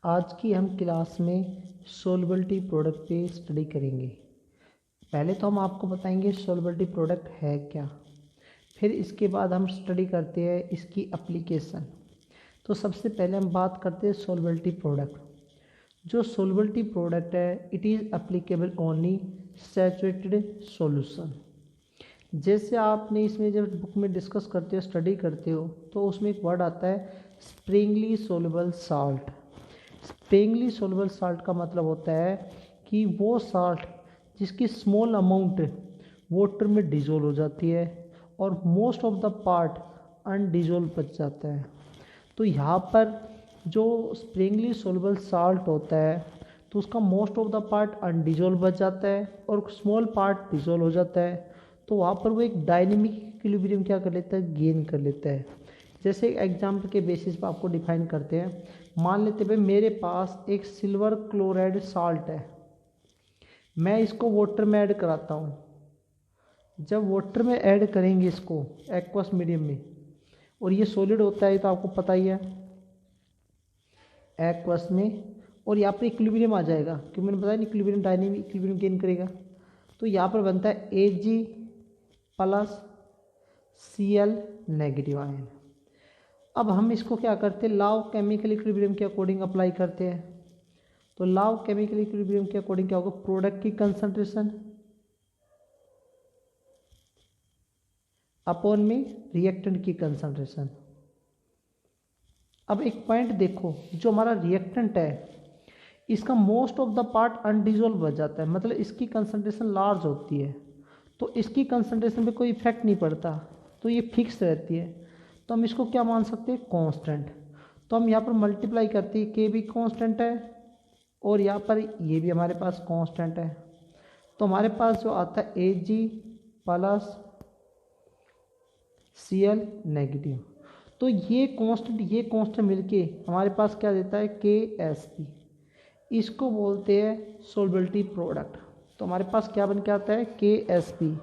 आज की हम क्लास में सोलबिलिटी प्रोडक्ट पे स्टडी करेंगे। पहले तो हम आपको बताएंगे सोलबिलिटी प्रोडक्ट है क्या, फिर इसके बाद हम स्टडी करते हैं इसकी एप्लीकेशन। तो सबसे पहले हम बात करते हैं सोलबिलिटी प्रोडक्ट। जो सोलबिलिटी प्रोडक्ट है it is applicable only saturated solution. जैसे आपने इसमें जब बुक में डिस्कस करते हो, स्टडी करते हो, तो उसमें एक वर्ड आता है Sprüngli soluble salt. Sprüngli soluble salt का मतलब होता है कि वो साल्ट जिसकी स्मॉल अमाउंट वाटर में डिजोल्व हो जाती है और most of the part undissolved बच जाता है। तो यहाँ पर जो स्प्रिंगली सोल्युबल साल्ट होता है तो उसका most of the part undissolved बच जाता है और स्मॉल पार्ट डिजोल्व हो जाता है। तो वहाँ पर वो एक डायनेमिक इक्विलिब्रियम क्या कर लेता है, गेन कर लेता है। जैसे एग्जाम्पल के बेसिस पर आपको डिफाइन करते हैं। मान लेते भाई मेरे पास एक सिल्वर क्लोराइड साल्ट है, मैं इसको वाटर में ऐड कराता हूँ। जब वाटर में ऐड करेंगे इसको एक्वस मीडियम में, और ये सॉलिड होता है तो आपको पता ही है एक्वस में, और यहाँ पर इक्विलिब्रियम आ जाएगा क्योंकि मैंने बताया इक्विलिब्रियम डायनेमिक इक्विलिब्रियम गेन करेगा। तो यहाँ पर बनता है Ag plus Cl negative ion. अब हम इसको क्या करते हैं, लॉ ऑफ केमिकल इक्विलिब्रियम के अकॉर्डिंग अप्लाई करते हैं। तो लॉ ऑफ केमिकल इक्विलिब्रियम के अकॉर्डिंग क्या होगा, प्रोडक्ट की कंसंट्रेशन अपॉन में रिएक्टेंट की कंसंट्रेशन। अब एक पॉइंट देखो, जो हमारा रिएक्टेंट है इसका most of the part undissolved बच जाता है, मतलब इसकी कंसंट्रेशन लार्ज होती है तो इसकी कंसंट्रेशन पे कोई इफेक्ट नहीं पड़ता, तो ये फिक्स रहती है। तो हम इसको क्या मान सकते हैं, कांस्टेंट। तो हम यहाँ पर मल्टीप्लाई करते हैं, के भी कांस्टेंट है और यहाँ पर ये भी हमारे पास कांस्टेंट है। तो हमारे पास जो आता है Ag प्लस Cl नेगेटिव। तो ये कांस्टेंट मिलके हमारे पास क्या देता है, KSP। इसको बोलते हैं सोलबिलिटी प्रोडक्ट। तो हमारे पास क्या बन के आता है, KSP,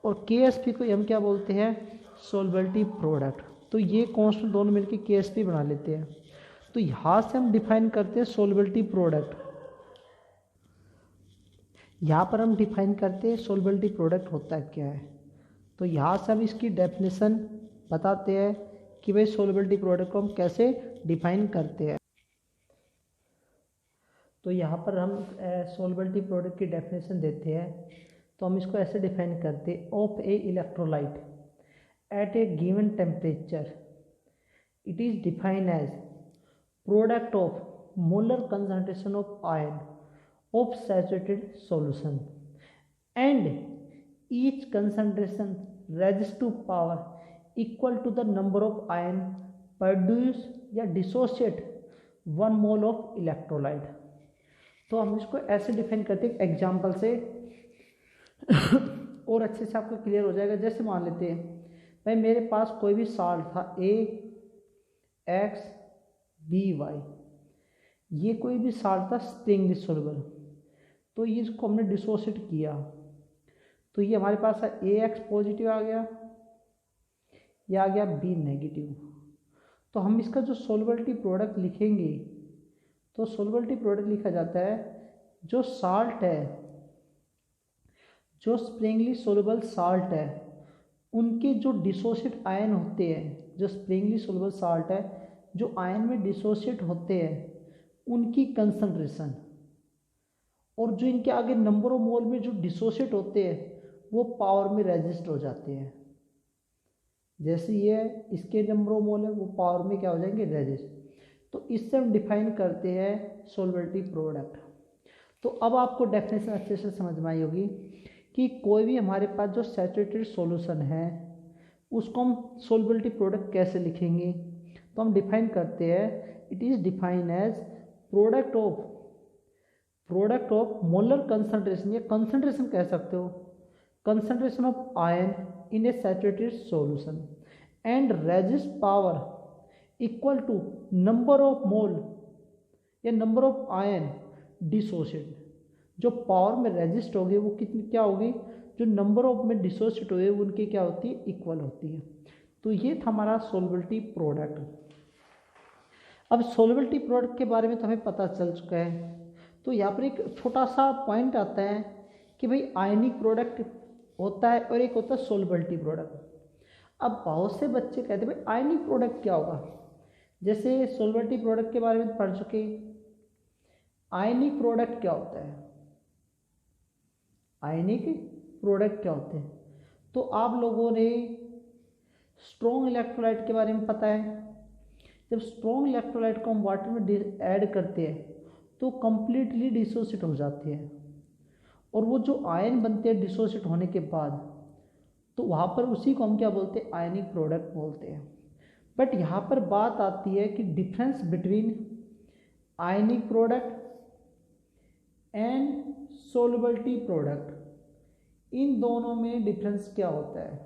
और KSP को हम क्या बोलते हैं, सोलबिलिटी प्रोडक्ट। तो ये कांस्टेंट दोनों मिलके KSP बना लेते हैं। तो यहाँ से हम डिफाइन करते हैं सोलबिलिटी प्रोडक्ट। यहाँ पर हम डिफाइन करते हैं सोलबिलिटी प्रोडक्ट होता है क्या है। तो यहाँ से हम इसकी डेफिनेशन बताते हैं कि भाई सोलबिलिटी प्रोडक्ट को हम कैसे डिफाइन करते हैं। तो यहाँ पर हम सोलबिलिटी प्रोडक्ट की डेफिनेशन देते हैं। तो हम इसको ऐसे डिफाइन करते हैं, of a electrolyte at a given temperature it is defined as product of molar concentration of ion of saturated solution and each concentration raises to power equal to the number of ion produce या dissociate 1 mole of electrolyte। तो हम इसको ऐसे define करते हैं example से और अच्छे से आपको क्लियर हो जाएगा। जैसे मान लेते हैं भाई मेरे पास कोई भी साल्ट था AXBY, ये कोई भी साल्ट था स्प्रिंगली सोल्युबल। तो ये इसको हमने डिसोसिएट किया तो ये हमारे पास AX पॉजिटिव आ गया, या आ गया B नेगेटिव। तो हम इसका जो सोलबिलिटी प्रोडक्ट लिखेंगे, तो सोलबिलिटी प्रोडक्ट लिखा जाता है जो साल्ट है, जो स्प्रिंगली सोल्युबल साल्ट है, उनके जो डिसोसिएट आयन होते हैं, जो स्प्रिंगली सोल्युबल साल्ट है जो आयन में डिसोसिएट होते हैं उनकी कंसंट्रेशन, और जो इनके आगे नंबर ऑफ मोल में जो डिसोसिएट होते हैं वो पावर में रेजिस्ट हो जाते हैं। जैसे ये इसके नंबर ऑफ मोल है वो पावर में क्या हो जाएंगे, रेजिस्ट। तो इससे हम डिफाइन करते हैं सोलबिलिटी प्रोडक्ट। तो अब आपको डेफिनेशन अच्छे से समझ में आई होगी कि कोई भी हमारे पास जो सैचुरेटेड सॉल्यूशन है उसको हम सोलबिलिटी प्रोडक्ट कैसे लिखेंगे। तो हम डिफाइन करते हैं, it is define as product of molar concentration, या कंसंट्रेशन कह सकते हो, concentration of ion in a saturated solution and raised power equal to number of mole या नंबर ऑफ आयन डिसोसिएट। जो पावर में रेजिस्ट होगी वो कितनी क्या होगी, जो नंबर ऑफ में डिसोसिएट हुए उनकी क्या होती है, इक्वल होती है। तो ये था हमारा सोलबिलिटी प्रोडक्ट। अब सोल्युबिलिटी प्रोडक्ट के बारे में तो हमें पता चल चुका है। तो यहाँ पर एक छोटा सा पॉइंट आता है कि भाई आयनिक प्रोडक्ट होता है और एक होता है सोल्युबिलिटी प्रोडक्ट। अब बहुत से बच्चे कहते हैं भाई आयनिक प्रोडक्ट क्या होगा, जैसे सोल्युबिलिटी प्रोडक्ट के बारे में पढ़ चुके, आयनिक प्रोडक्ट क्या होता है, आयनिक प्रोडक्ट क्या होते हैं। तो आप लोगों ने स्ट्रॉन्ग इलेक्ट्रोलाइट के बारे में पता है, जब स्ट्रॉन्ग इलेक्ट्रोलाइट को हम वाटर में ऐड करते हैं तो कंप्लीटली डिसोसिएट हो जाती है, और वो जो आयन बनते हैं डिसोसिएट होने के बाद, तो वहाँ पर उसी को हम क्या बोलते हैं, आयनिक प्रोडक्ट बोलते हैं। बट यहाँ पर बात आती है कि difference between ionic product and solubility product, इन दोनों में डिफरेंस क्या होता है।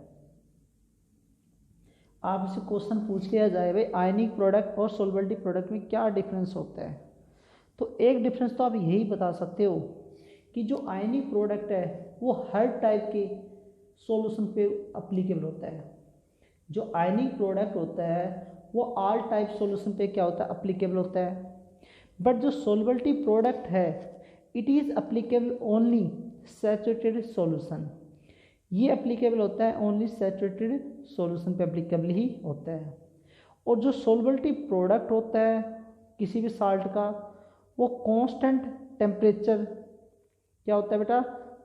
आपसे क्वेश्चन पूछ लिया जाए भाई आयनिक प्रोडक्ट और सोल्युबिलिटी प्रोडक्ट में क्या डिफरेंस होता है, तो एक डिफरेंस तो आप यही बता सकते हो कि जो आयनिक प्रोडक्ट है वो हर टाइप के सॉल्यूशन पे अप्लीकेबल होता है। जो आयनिक प्रोडक्ट होता है वो ऑल टाइप सॉल्यूशन पे क्या होता है, अप्लीकेबल होता है। बट जो सोल्युबिलिटी प्रोडक्ट है it is applicable only saturated solution, ये अप्लीकेबल होता है ओनली सैचुरेटेड सॉल्यूशन पे अप्लीकेबल ही होता है। और जो सोल्युबिलिटी प्रोडक्ट होता है किसी भी साल्ट का, वो कांस्टेंट टेम्परेचर क्या होता है बेटा,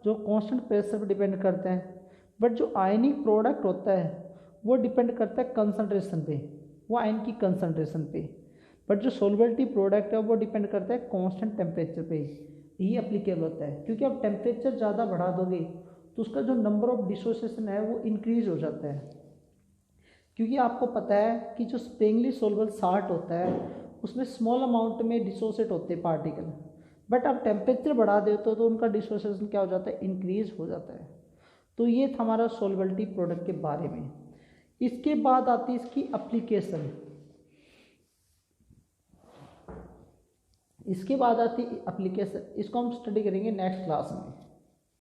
जो कांस्टेंट प्रेशर पर डिपेंड करते हैं। बट जो आयनिक प्रोडक्ट होता है वो डिपेंड करता है कंसंट्रेशन पे, वो आयन की कंसंट्रेशन पे। बट जो सोल्युबिलिटी प्रोडक्ट है वो डिपेंड करता है कांस्टेंट टेम्परेचर पे, ये अप्लीकेबल होता है। क्योंकि आप टेम्परेचर ज़्यादा बढ़ा दोगे तो उसका जो नंबर ऑफ डिसोसिएशन है वो इंक्रीज हो जाता है। क्योंकि आपको पता है कि जो स्प्रिंगली सोल्युबल साल्ट होता है उसमें स्मॉल अमाउंट में डिसोसिएट होते हैं पार्टिकल, बट आप टेम्परेचर बढ़ा देते हो तो उनका डिसोसिएशन क्या हो जाता है, इंक्रीज हो जाता है। तो ये था हमारा सोल्युबिलिटी प्रोडक्ट के बारे में। इसके बाद आती है इसकी एप्लीकेशन, इसके बाद आती है एप्लीकेशन, इसको हम स्टडी करेंगे नेक्स्ट क्लास में।